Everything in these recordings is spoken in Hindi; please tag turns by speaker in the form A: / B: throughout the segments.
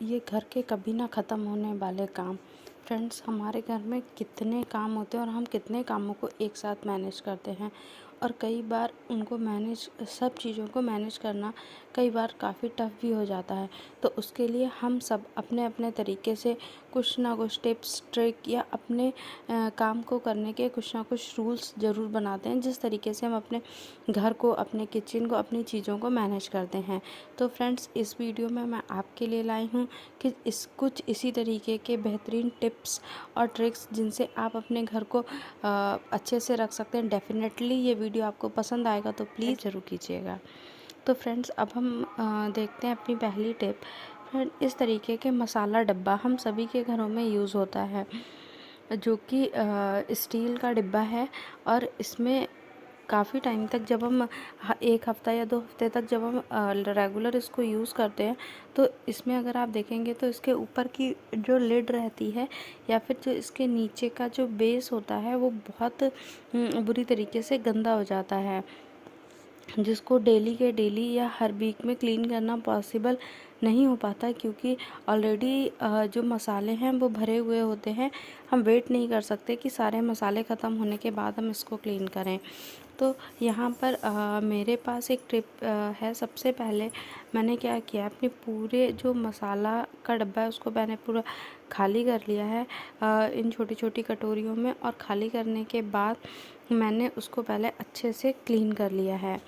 A: ये घर के कभी ना ख़त्म होने वाले काम। फ्रेंड्स, हमारे घर में कितने काम होते हैं और हम कितने कामों को एक साथ मैनेज करते हैं, और कई बार उनको मैनेज सब चीज़ों को मैनेज करना कई बार काफ़ी टफ़ भी हो जाता है। तो उसके लिए हम सब अपने अपने तरीके से कुछ ना कुछ टिप्स ट्रिक या अपने काम को करने के कुछ ना कुछ रूल्स ज़रूर बनाते हैं, जिस तरीके से हम अपने घर को, अपने किचन को, अपनी चीज़ों को मैनेज करते हैं। तो फ्रेंड्स, इस वीडियो में मैं आपके लिए लाई हूँ कि कुछ इसी तरीके के बेहतरीन टिप्स और ट्रिक्स जिनसे आप अपने घर को अच्छे से रख सकते हैं। डेफ़िनेटली ये वीडियो आपको पसंद आएगा, तो प्लीज़ ज़रूर कीजिएगा। तो फ्रेंड्स, अब हम देखते हैं अपनी पहली टिप। फ्रेंड, इस तरीके के मसाला डब्बा हम सभी के घरों में यूज़ होता है, जो कि स्टील का डिब्बा है। और इसमें काफ़ी टाइम तक जब हम 1 हफ़्ता या 2 हफ़्ते तक जब हम रेगुलर इसको यूज़ करते हैं, तो इसमें अगर आप देखेंगे तो इसके ऊपर की जो लिड रहती है या फिर जो इसके नीचे का जो बेस होता है, वो बहुत बुरी तरीके से गंदा हो जाता है, जिसको डेली के डेली या हर वीक में क्लीन करना पॉसिबल नहीं हो पाता, क्योंकि ऑलरेडी जो मसाले हैं वो भरे हुए होते हैं। हम वेट नहीं कर सकते कि सारे मसाले ख़त्म होने के बाद हम इसको क्लीन करें। तो यहाँ पर मेरे पास एक टिप है। सबसे पहले मैंने क्या किया, अपने पूरे जो मसाला का डब्बा है उसको मैंने पूरा खाली कर लिया है इन छोटी छोटी कटोरियों में। और खाली करने के बाद मैंने उसको पहले अच्छे से क्लीन कर लिया है।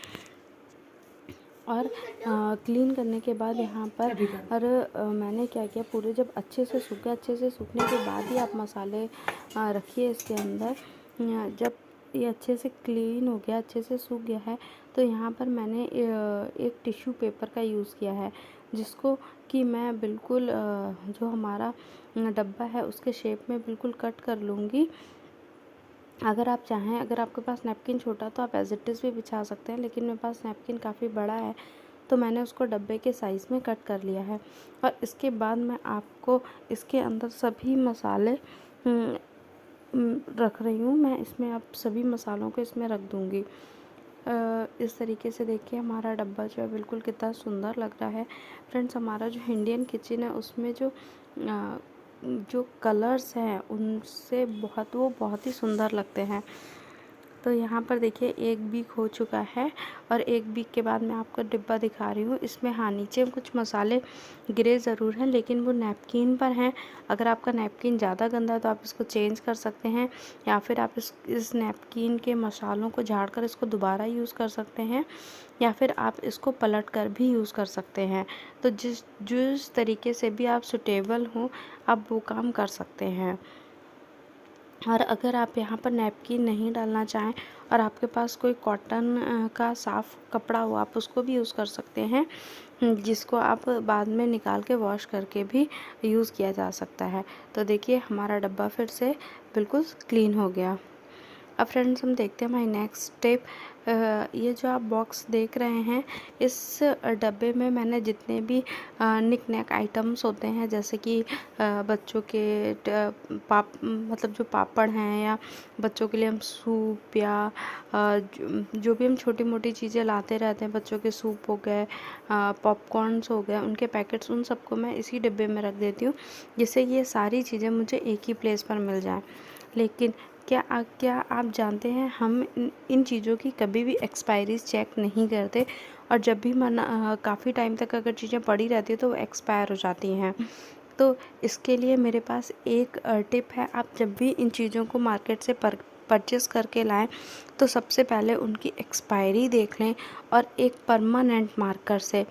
A: और क्लीन करने के बाद यहाँ पर मैंने क्या किया, पूरे जब अच्छे से सूख गया, अच्छे से सूखने के बाद ही आप मसाले रखिए इसके अंदर। जब ये अच्छे से क्लीन हो गया, अच्छे से सूख गया है, तो यहाँ पर मैंने एक टिश्यू पेपर का यूज़ किया है, जिसको कि मैं बिल्कुल जो हमारा डब्बा है उसके शेप में बिल्कुल कट कर लूँगी। अगर आप चाहें, अगर आपके पास नैपकिन छोटा, तो आप एज़ इट इज़ भी बिछा सकते हैं, लेकिन मेरे पास नैपकिन काफ़ी बड़ा है, तो मैंने उसको डब्बे के साइज़ में कट कर लिया है। और इसके बाद मैं आपको इसके अंदर सभी मसाले रख रही हूँ। मैं इसमें अब सभी मसालों को इसमें रख दूँगी। इस तरीके से देखिए हमारा डब्बा जो है बिल्कुल कितना सुंदर लग रहा है। फ्रेंड्स, हमारा जो इंडियन किचन है उसमें जो कलर्स हैं उनसे बहुत ही सुंदर लगते हैं। तो यहाँ पर देखिए 1 वीक हो चुका है, और 1 वीक के बाद मैं आपको डिब्बा दिखा रही हूँ। इसमें हाँ, नीचे कुछ मसाले गिरे ज़रूर हैं, लेकिन वो नैपकिन पर हैं। अगर आपका नैपकिन ज़्यादा गंदा है तो आप इसको चेंज कर सकते हैं, या फिर आप इस नैपकिन के मसालों को झाड़ कर इसको दोबारा यूज़ कर सकते हैं, या फिर आप इसको पलट कर भी यूज़ कर सकते हैं। तो जिस तरीके से भी आप सूटेबल हों, आप वो काम कर सकते हैं। और अगर आप यहाँ पर नैपकिन नहीं डालना चाहें और आपके पास कोई कॉटन का साफ़ कपड़ा हो, आप उसको भी यूज़ कर सकते हैं, जिसको आप बाद में निकाल के वॉश करके भी यूज़ किया जा सकता है। तो देखिए हमारा डब्बा फिर से बिल्कुल क्लीन हो गया। अब फ्रेंड्स, हम देखते हैं हमारी नेक्स्ट स्टेप। ये जो आप बॉक्स देख रहे हैं, इस डब्बे में मैंने जितने भी निक नैक आइटम्स होते हैं, जैसे कि बच्चों के मतलब जो पापड़ हैं, या बच्चों के लिए हम सूप, या जो भी हम छोटी मोटी चीज़ें लाते रहते हैं, बच्चों के सूप हो गए, पॉपकॉर्नस हो गए, उनके पैकेट्स, उन सबको मैं इसी डिब्बे में रख देती हूँ, जिससे ये सारी चीज़ें मुझे एक ही प्लेस पर मिल जाएँ। लेकिन क्या आप जानते हैं, हम इन चीज़ों की कभी भी एक्सपायरीज़ चेक नहीं करते, और जब भी काफ़ी टाइम तक अगर चीज़ें पड़ी रहती है तो वो एक्सपायर हो जाती हैं। तो इसके लिए मेरे पास एक टिप है। आप जब भी इन चीज़ों को मार्केट से परचेज़ करके लाएं, तो सबसे पहले उनकी एक्सपायरी देख लें, और एक परमानेंट मार्कर से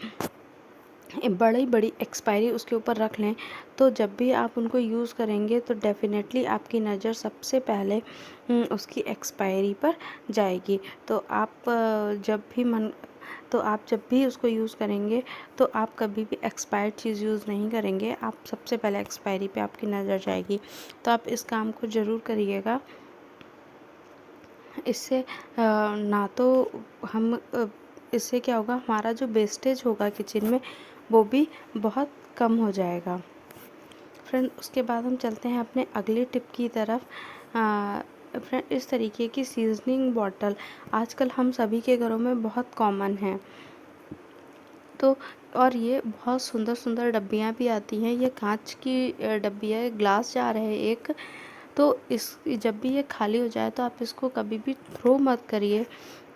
A: बड़ी बड़ी एक्सपायरी उसके ऊपर रख लें। तो जब भी आप उनको यूज़ करेंगे तो डेफ़िनेटली आपकी नज़र सबसे पहले उसकी एक्सपायरी पर जाएगी। तो आप जब भी उसको यूज़ करेंगे, तो आप कभी भी एक्सपायर्ड चीज़ यूज़ नहीं करेंगे। आप सबसे पहले एक्सपायरी पे आपकी नज़र जाएगी। तो आप इस काम को ज़रूर करिएगा। इससे ना तो हम इससे क्या होगा, हमारा जो वेस्टेज होगा किचन में, वो भी बहुत कम हो जाएगा। फ्रेंड, उसके बाद हम चलते हैं अपने अगले टिप की तरफ। फ्रेंड, इस तरीके की सीजनिंग बॉटल आजकल हम सभी के घरों में बहुत कॉमन है। तो और ये बहुत सुंदर सुंदर डब्बियाँ भी आती हैं। ये कांच की डब्बी है, ग्लास जार है एक। तो इस जब भी ये खाली हो जाए तो आप इसको कभी भी थ्रो मत करिए।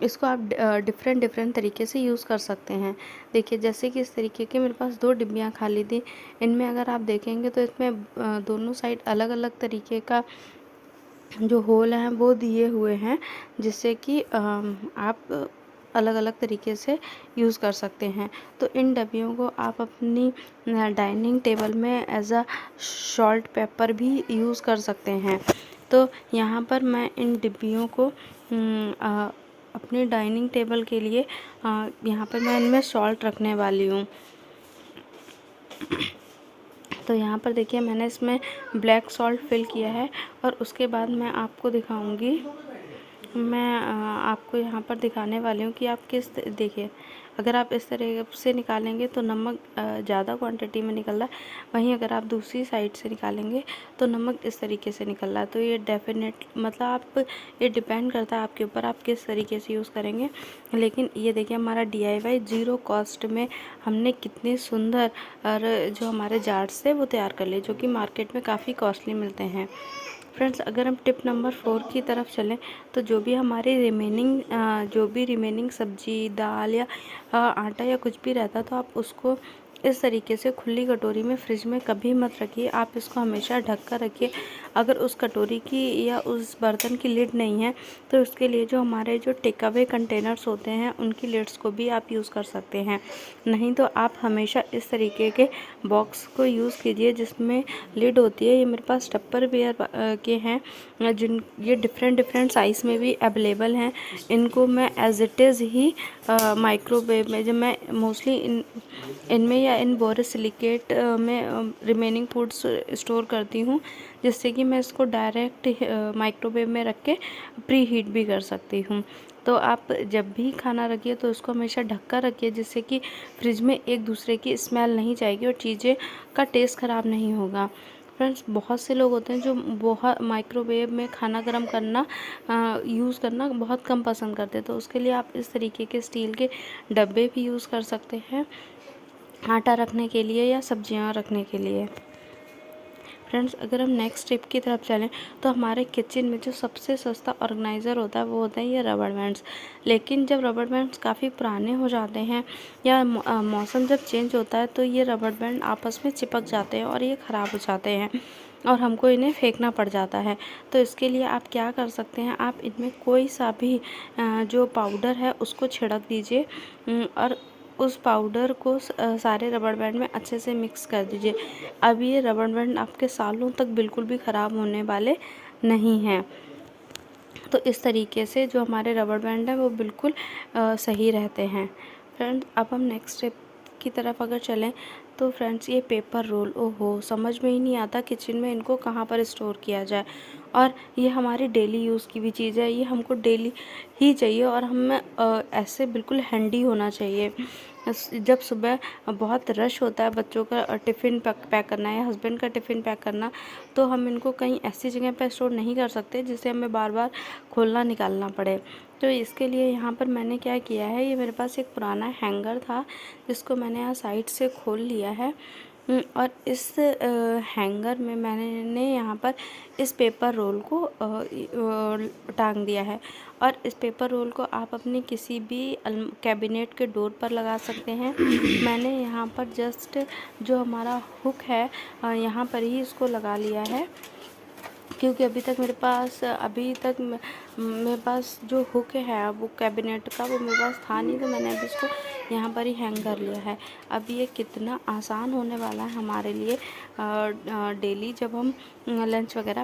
A: इसको आप डिफरेंट डिफरेंट तरीके से यूज़ कर सकते हैं। देखिए जैसे कि इस तरीके के मेरे पास 2 डिब्बियाँ खाली थी। इनमें अगर आप देखेंगे तो इसमें दोनों साइड अलग अलग तरीके का जो होल हैं वो दिए हुए हैं, जिससे कि आप अलग अलग तरीके से यूज़ कर सकते हैं। तो इन डब्बियों को आप अपनी डाइनिंग टेबल में एज अ सॉल्ट पेपर भी यूज़ कर सकते हैं। तो यहाँ पर मैं इन डिब्बियों को अपनी डाइनिंग टेबल के लिए यहाँ पर मैं इनमें सॉल्ट रखने वाली हूँ। तो यहाँ पर देखिए मैंने इसमें ब्लैक सॉल्ट फिल किया है और उसके बाद मैं आपको दिखाऊंगी। मैं आपको यहाँ पर दिखाने वाली हूँ कि आप देखिए अगर आप इस तरह से निकालेंगे तो नमक ज़्यादा क्वांटिटी में निकल रहा है, वहीं अगर आप दूसरी साइड से निकालेंगे तो नमक इस तरीके से निकल रहा है। तो ये डेफिनेट मतलब आप ये डिपेंड करता है आपके ऊपर आप किस तरीके से यूज़ करेंगे। लेकिन ये देखिए हमारा DIY ज़ीरो कॉस्ट में हमने कितने सुंदर और जो हमारे जार्स थे वो तैयार कर लिए, जो कि मार्केट में काफ़ी कॉस्टली मिलते हैं। फ्रेंड्स अगर हम टिप नंबर 4 की तरफ चलें तो जो भी रिमेनिंग सब्जी, दाल या आटा या कुछ भी रहता तो आप उसको इस तरीके से खुली कटोरी में फ्रिज में कभी मत रखिए। आप इसको हमेशा ढक कर रखिए। अगर उस कटोरी की या उस बर्तन की लिड नहीं है तो उसके लिए जो हमारे जो टेक अवे कंटेनर्स होते हैं उनकी लिड्स को भी आप यूज़ कर सकते हैं। नहीं तो आप हमेशा इस तरीके के बॉक्स को यूज़ कीजिए जिसमें लिड होती है। ये मेरे पास टप्परवेयर के हैं जिन ये डिफरेंट साइज़ में भी अवेलेबल हैं। इनको मैं एज इट इज़ ही माइक्रोवेव में, जब मैं मोस्टली इनमें या इन बोरोसिलिकेट में रिमेनिंग फूड्स स्टोर करती हूँ, जिससे कि मैं इसको डायरेक्ट माइक्रोवेव में रख के प्री हीट भी कर सकती हूँ। तो आप जब भी खाना रखिए तो उसको हमेशा ढक कर रखिए, जिससे कि फ्रिज में एक दूसरे की स्मेल नहीं जाएगी और चीज़ें का टेस्ट ख़राब नहीं होगा। फ्रेंड्स बहुत से लोग होते हैं जो बहुत माइक्रोवेव में खाना गर्म करना यूज़ करना बहुत कम पसंद करते हैं। तो उसके लिए आप इस तरीके के स्टील के डब्बे भी यूज़ कर सकते हैं आटा रखने के लिए या सब्जियां रखने के लिए। फ्रेंड्स अगर हम नेक्स्ट स्टेप की तरफ चलें तो हमारे किचन में जो सबसे सस्ता ऑर्गेनाइज़र होता है वो होते हैं ये रबड़ बैंड्स। लेकिन जब रबड़ बैंड्स काफ़ी पुराने हो जाते हैं या मौसम जब चेंज होता है तो ये रबड़ बैंड आपस में चिपक जाते हैं और ये ख़राब हो जाते हैं और हमको इन्हें फेंकना पड़ जाता है। तो इसके लिए आप क्या कर सकते हैं, आप इनमें कोई सा भी जो पाउडर है उसको छिड़क दीजिए और उस पाउडर को सारे रबड़ बैंड में अच्छे से मिक्स कर दीजिए। अब ये रबड़ बैंड आपके सालों तक बिल्कुल भी ख़राब होने वाले नहीं हैं। तो इस तरीके से जो हमारे रबड़ बैंड हैं वो बिल्कुल सही रहते हैं। फ्रेंड्स अब हम नेक्स्ट स्टेप की तरफ अगर चलें तो फ्रेंड्स ये पेपर रोल, ओहो समझ में ही नहीं आता किचन में इनको कहाँ पर स्टोर किया जाए। और ये हमारी डेली यूज़ की भी चीज़ है, ये हमको डेली ही चाहिए और हमें ऐसे बिल्कुल हैंडी होना चाहिए। जब सुबह बहुत रश होता है, बच्चों का टिफ़िन पैक करना है या हस्बैंड का टिफ़िन पैक करना, तो हम इनको कहीं ऐसी जगह पर स्टोर नहीं कर सकते जिससे हमें बार बार खोलना निकालना पड़े। तो इसके लिए यहाँ पर मैंने क्या किया है, ये मेरे पास एक पुराना हैंगर था जिसको मैंने यहाँ साइड से खोल लिया है और इस हैंगर में मैंने यहाँ पर इस पेपर रोल को टांग दिया है। और इस पेपर रोल को आप अपने किसी भी कैबिनेट के डोर पर लगा सकते हैं। मैंने यहाँ पर जस्ट जो हमारा हुक है यहाँ पर ही इसको लगा लिया है, क्योंकि अभी तक मेरे पास जो हुक है वो कैबिनेट का वो मेरे पास था नहीं, तो मैंने अभी इसको यहाँ पर ही हैंग कर लिया है। अब ये कितना आसान होने वाला है हमारे लिए डेली जब हम लंच वगैरह।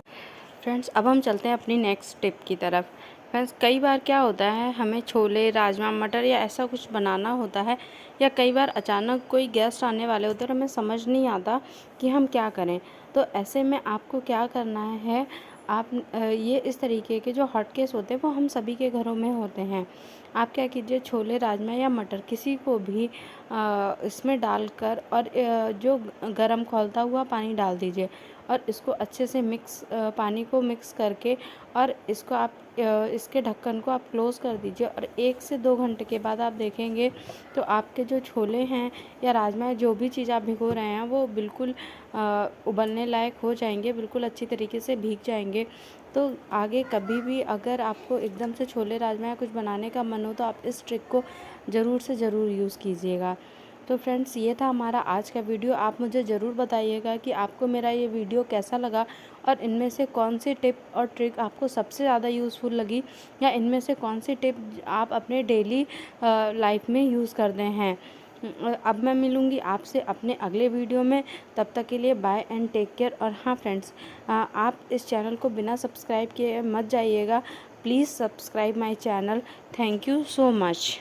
A: फ्रेंड्स अब हम चलते हैं अपनी नेक्स्ट टिप की तरफ। फ्रेंड्स कई बार क्या होता है, हमें छोले, राजमा, मटर या ऐसा कुछ बनाना होता है, या कई बार अचानक कोई गेस्ट आने वाले होते हैं और हमें समझ नहीं आता कि हम क्या करें। तो ऐसे में आपको क्या करना है, आप ये इस तरीके के जो हॉट केस होते हैं वो हम सभी के घरों में होते हैं। आप क्या कीजिए, छोले, राजमा या मटर किसी को भी इसमें डालकर और जो गरम खौलता हुआ पानी डाल दीजिए और इसको अच्छे से पानी को मिक्स करके और इसको आप इसके ढक्कन को आप क्लोज़ कर दीजिए और 1 से 2 घंटे के बाद आप देखेंगे तो आपके जो छोले हैं या राजमा जो भी चीज़ आप भिगो रहे हैं वो बिल्कुल उबलने लायक हो जाएंगे, बिल्कुल अच्छी तरीके से भीग जाएंगे। तो आगे कभी भी अगर आपको एकदम से छोले राजमा या कुछ बनाने का मन हो तो आप इस ट्रिक को ज़रूर से ज़रूर यूज़ कीजिएगा। तो फ्रेंड्स, ये था हमारा आज का वीडियो। आप मुझे ज़रूर बताइएगा कि आपको मेरा ये वीडियो कैसा लगा और इनमें से कौन सी टिप और ट्रिक आपको सबसे ज़्यादा यूज़फुल लगी, या इनमें से कौन सी टिप आप अपने डेली लाइफ में यूज़ करते हैं। अब मैं मिलूँगी आपसे अपने अगले वीडियो में। तब तक के लिए बाय एंड टेक केयर। और हाँ फ्रेंड्स, आप इस चैनल को बिना सब्सक्राइब किए मत जाइएगा। Please subscribe my channel. Thank you so much.